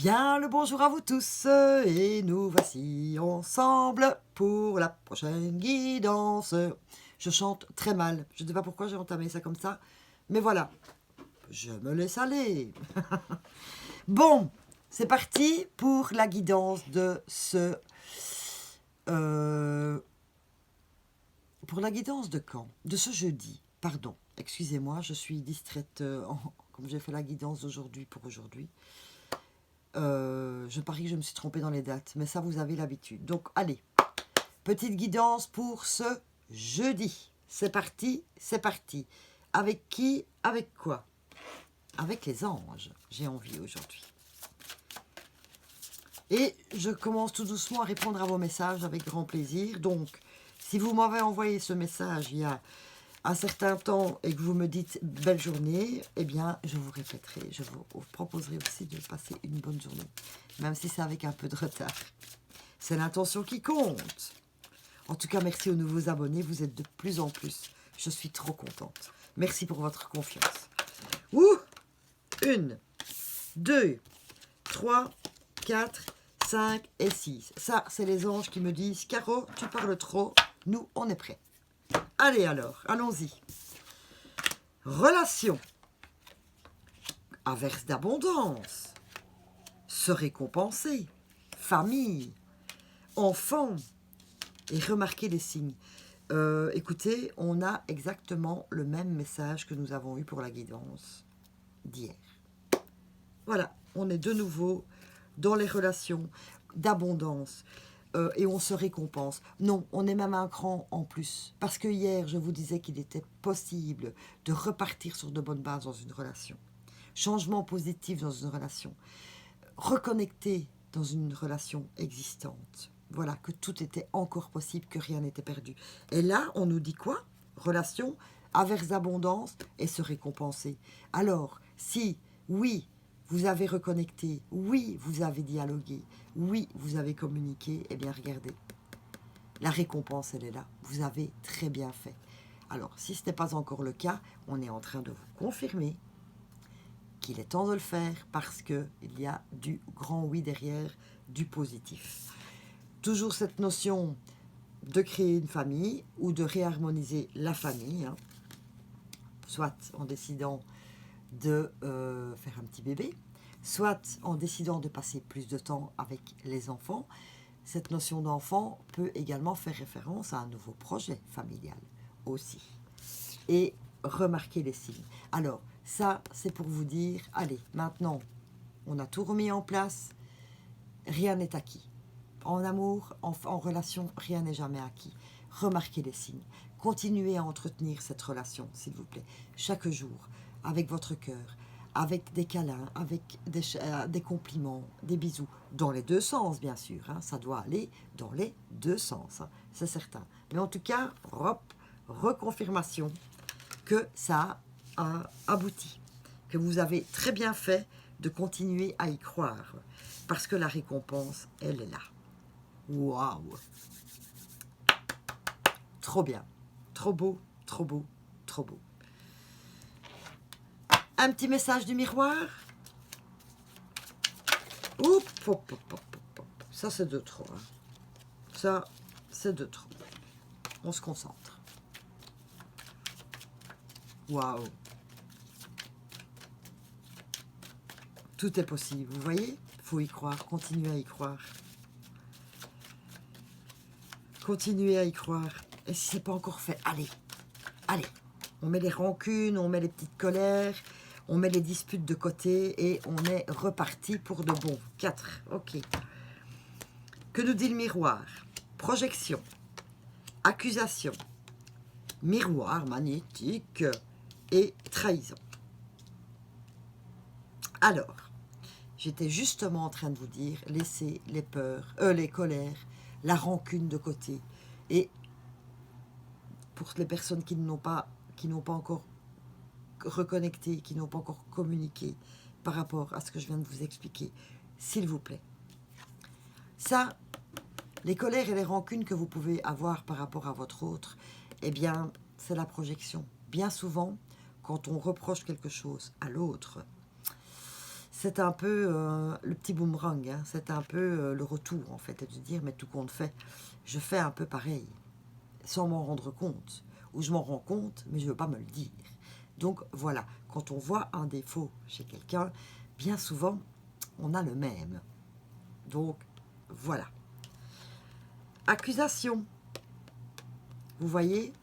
Bien le bonjour à vous tous et nous voici ensemble pour la prochaine guidance. Je chante très mal, je ne sais pas pourquoi j'ai entamé ça comme ça, mais voilà, je me laisse aller. Bon, c'est parti pour la guidance de ce... pour la guidance de quand? De ce jeudi, pardon. Excusez-moi, je suis distraite comme j'ai fait la guidance d'aujourd'hui pour aujourd'hui. Je parie que je me suis trompée dans les dates, mais ça vous avez l'habitude. Donc allez, petite guidance pour ce jeudi. C'est parti, c'est parti. Avec qui, avec quoi? Avec les anges, j'ai envie aujourd'hui. Et je commence tout doucement à répondre à vos messages avec grand plaisir. Donc, si vous m'avez envoyé ce message il y a un certain temps et que vous me dites belle journée, eh bien, je vous répéterai, je vous proposerai aussi de passer une bonne journée, même si c'est avec un peu de retard. C'est l'intention qui compte. En tout cas, merci aux nouveaux abonnés, vous êtes de plus en plus. Je suis trop contente. Merci pour votre confiance. Ouh! 1, 2, 3, 4, 5 et 6. Ça, c'est les anges qui me disent « Caro, tu parles trop, nous, on est prêts. » Allez alors, allons-y. Relation. Averse d'abondance. Se récompenser. Famille. Enfant. Et remarquer les signes. Écoutez, on a exactement le même message que nous avons eu pour la guidance d'hier. Voilà, on est de nouveau dans les relations d'abondance. Et on se récompense. Non, on est même un cran en plus. Parce que hier, je vous disais qu'il était possible de repartir sur de bonnes bases dans une relation. Changement positif dans une relation. Reconnecter dans une relation existante. Voilà, que tout était encore possible, que rien n'était perdu. Et là, on nous dit quoi? Relation, averse d'abondance et se récompenser. Alors, si, oui, vous avez reconnecté, oui, vous avez dialogué, oui, vous avez communiqué, eh bien, regardez, la récompense, elle est là. Vous avez très bien fait. Alors, si ce n'est pas encore le cas, on est en train de vous confirmer qu'il est temps de le faire parce qu'il y a du grand oui derrière, du positif. Toujours cette notion de créer une famille ou de réharmoniser la famille, hein, soit en décidant de faire un petit bébé, soit en décidant de passer plus de temps avec les enfants. Cette notion d'enfant peut également faire référence à un nouveau projet familial aussi. Et remarquer les signes. Alors, ça, c'est pour vous dire, allez, maintenant, on a tout remis en place, rien n'est acquis. En amour, en relation, rien n'est jamais acquis. Remarquez les signes. Continuez à entretenir cette relation, s'il vous plaît, chaque jour, avec votre cœur, avec des câlins, avec des compliments, des bisous, dans les deux sens, bien sûr. Hein, ça doit aller dans les deux sens, hein, c'est certain. Mais en tout cas, hop, reconfirmation que ça a abouti, que vous avez très bien fait de continuer à y croire, parce que la récompense, elle est là. Waouh! Trop bien, trop beau, trop beau, trop beau. Un petit message du miroir. Oup, hop, hop, hop, hop. Ça, c'est de trop. Hein. Ça, c'est de trop. On se concentre. Waouh! Tout est possible, vous voyez? Il faut y croire, continuez à y croire. Continuez à y croire. Et si ce n'est pas encore fait, allez, allez. On met les rancunes, on met les petites colères, on met les disputes de côté et on est reparti pour de bon. 4, ok. Que nous dit le miroir? Projection, accusation, miroir magnétique et trahison. Alors, j'étais justement en train de vous dire, laissez les peurs, les colères, la rancune de côté. Et pour les personnes qui n'ont pas encore reconnecté, qui n'ont pas encore communiqué par rapport à ce que je viens de vous expliquer, s'il vous plaît. Ça, les colères et les rancunes que vous pouvez avoir par rapport à votre autre, eh bien, c'est la projection. Bien souvent, quand on reproche quelque chose à l'autre, c'est un peu le petit boomerang, hein, c'est un peu le retour en fait, de dire mais tout compte fait, je fais un peu pareil, sans m'en rendre compte, ou je m'en rends compte, mais je ne veux pas me le dire. Donc voilà, quand on voit un défaut chez quelqu'un, bien souvent, on a le même. Donc voilà. Accusation, vous voyez?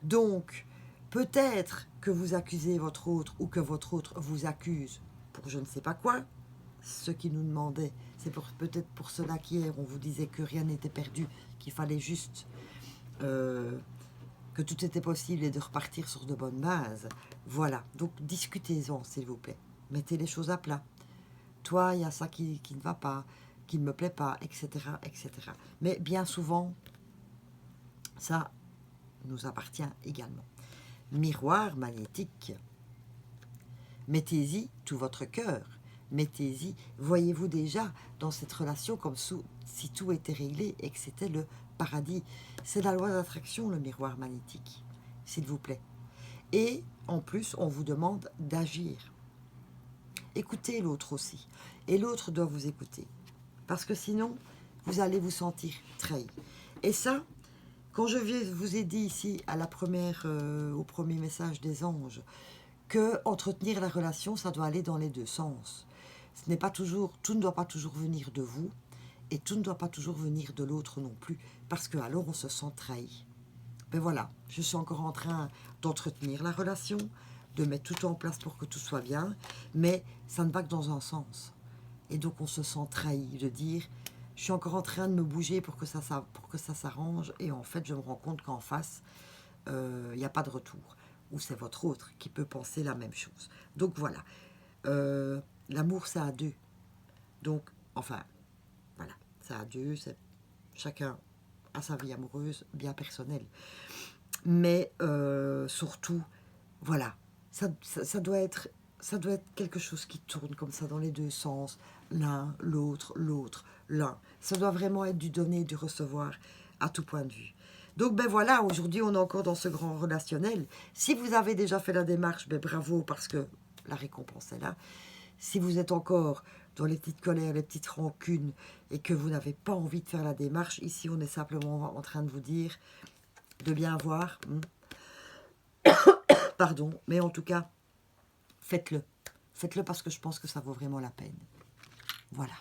Donc, peut-être que vous accusez votre autre ou que votre autre vous accuse pour je ne sais pas quoi. Ce qui nous demandait, c'est peut-être pour cela qu'hier on vous disait que rien n'était perdu, qu'il fallait juste que tout était possible et de repartir sur de bonnes bases. Voilà, donc discutez-en s'il vous plaît. Mettez les choses à plat. Toi, il y a ça qui ne va pas, qui ne me plaît pas, etc., etc. Mais bien souvent, ça nous appartient également. Miroir magnétique. Mettez-y tout votre cœur. Mettez-y, voyez-vous déjà dans cette relation comme si tout était réglé et que c'était le paradis. C'est la loi d'attraction, le miroir magnétique, s'il vous plaît. Et en plus, on vous demande d'agir. Écoutez l'autre aussi. Et l'autre doit vous écouter. Parce que sinon, vous allez vous sentir trahi. Et ça, quand je vous ai dit ici à la première, au premier message des anges, que entretenir la relation, ça doit aller dans les deux sens. Ce n'est pas toujours, tout ne doit pas toujours venir de vous, et tout ne doit pas toujours venir de l'autre non plus, parce que alors on se sent trahi. Ben voilà, je suis encore en train d'entretenir la relation, de mettre tout en place pour que tout soit bien, mais ça ne va que dans un sens. Et donc on se sent trahi, de dire, je suis encore en train de me bouger pour que ça s'arrange, et en fait je me rends compte qu'en face, il n'y a pas de retour. Ou c'est votre autre qui peut penser la même chose. Donc voilà, l'amour c'est à deux. Donc, enfin, voilà, c'est à deux, chacun a sa vie amoureuse bien personnelle. Mais surtout, voilà, ça doit être quelque chose qui tourne comme ça dans les deux sens, l'un, l'autre, l'un. Ça doit vraiment être du donner et du recevoir à tout point de vue. Donc ben voilà, aujourd'hui on est encore dans ce grand relationnel. Si vous avez déjà fait la démarche, ben bravo parce que la récompense est là. Si vous êtes encore dans les petites colères, les petites rancunes et que vous n'avez pas envie de faire la démarche, ici on est simplement en train de vous dire de bien voir. Pardon, mais en tout cas, faites-le. Faites-le parce que je pense que ça vaut vraiment la peine. Voilà.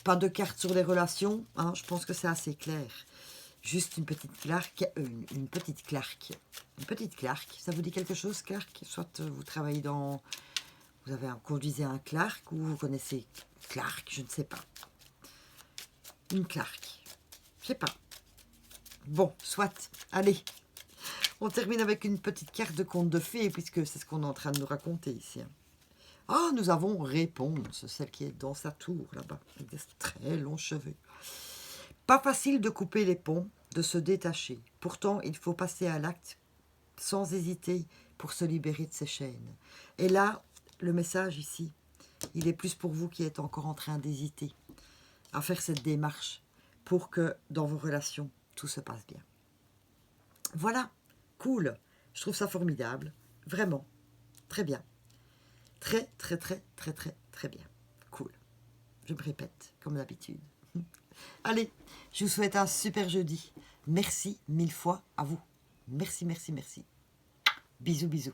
Pas de carte sur les relations, hein, je pense que c'est assez clair. Juste une petite clark, une petite clark. Une petite clark, ça vous dit quelque chose, clark? Soit vous travaillez dans... Vous conduisez un clark ou vous connaissez clark, je ne sais pas. Une clark. Je sais pas. Bon, soit. Allez. On termine avec une petite carte de conte de fées, puisque c'est ce qu'on est en train de nous raconter ici. Ah, nous avons Réponse, celle qui est dans sa tour, là-bas, avec des très longs cheveux. Pas facile de couper les ponts, de se détacher. Pourtant, il faut passer à l'acte sans hésiter pour se libérer de ses chaînes. Et là, le message ici, il est plus pour vous qui êtes encore en train d'hésiter à faire cette démarche pour que dans vos relations, tout se passe bien. Voilà, cool. Je trouve ça formidable. Vraiment, très bien. Très, très, très, très, très, très bien. Cool. Je me répète, comme d'habitude. Allez, je vous souhaite un super jeudi. Merci 1000 fois à vous. Merci, merci, merci. Bisous, bisous.